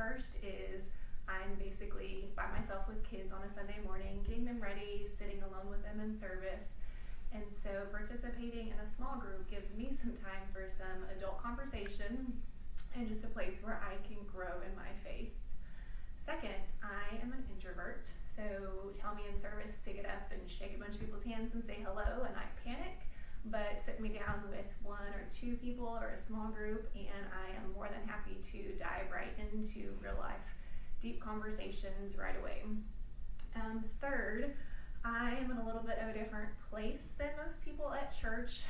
first is I'm basically by myself with kids on a Sunday morning, getting them ready, sitting alone with them in service. And so participating in a small group gives me some time for some adult conversation and just a place where I can grow in my faith. Second, I am an introvert, so tell me in service to get up and shake a bunch of people's hands and say hello, and I panic. But sit me down with one or two people or a small group, and I am more than happy to dive right into real life, deep conversations right away. Third, I am in a little bit of a different place than most people at church.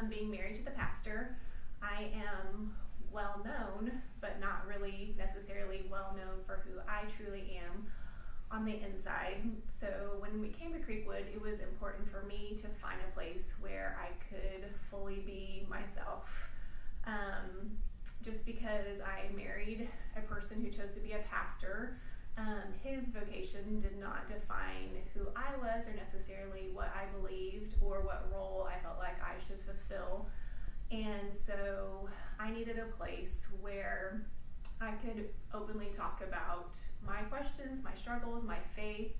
Being married to the pastor, I am well known, but not really necessarily well known for who I truly am on the inside. So when we came to Creekwood, it was important for me to find a place where I could fully be myself. Just because I married a person who chose to be a pastor, his vocation did not define who I was or necessarily what I believed or what role I felt like I should fulfill. And so I needed a place where I could openly talk about my questions, my struggles, my faith,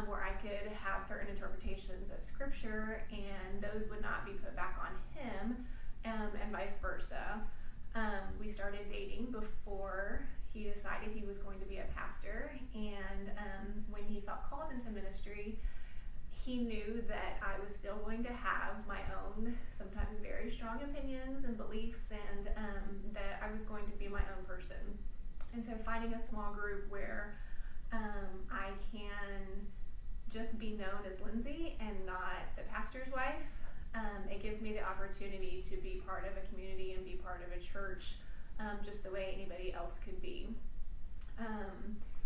where I could have certain interpretations of scripture, and those would not be put back on him, and vice versa. We started dating before he decided he was going to be a pastor, and when he felt called into ministry, he knew that I was still going to have my own, sometimes very strong opinions and beliefs, and that I was going to be my own person. And so finding a small group where I can just be known as Lyndsey and not the pastor's wife, it gives me the opportunity to be part of a community and be part of a church just the way anybody else could be.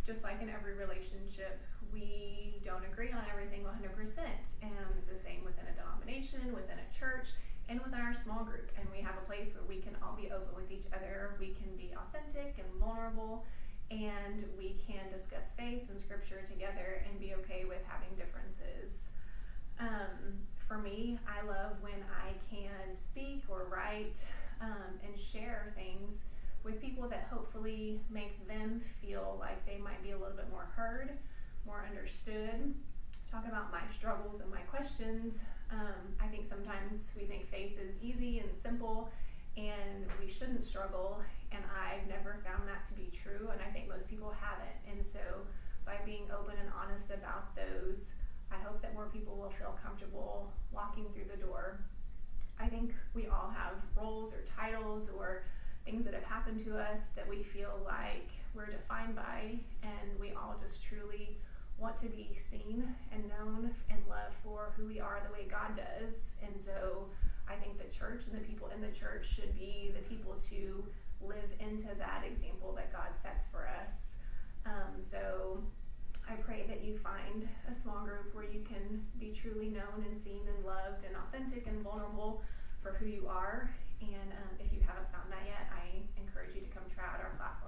Just like in every relationship, we don't agree on everything 100%. And it's the same within a denomination, within a church, and within our small group. And we have a place where we can all be open with each other. We can be authentic and vulnerable, and we can discuss faith and scripture together and be okay with having differences. For me, I love when I can speak or write and share things with people that hopefully make them feel like they might be a little bit more heard, more understood, talk about my struggles and my questions. I think sometimes we think faith is easy and simple and we shouldn't struggle, and I've never found that to be true, and I think most people haven't. And so by being open and honest about those, I hope that more people will feel comfortable walking through the door. I think we all have roles or titles or things that have happened to us that we feel like we're defined by, and we all just truly want to be seen and known and loved for who we are the way God does. And so I think the church and the people in the church should be the people to live into that example that God sets for us. So I pray that you find a small group where you can be truly known and seen and loved and authentic and vulnerable for who you are. And if you haven't found that yet, I encourage you to come try out our class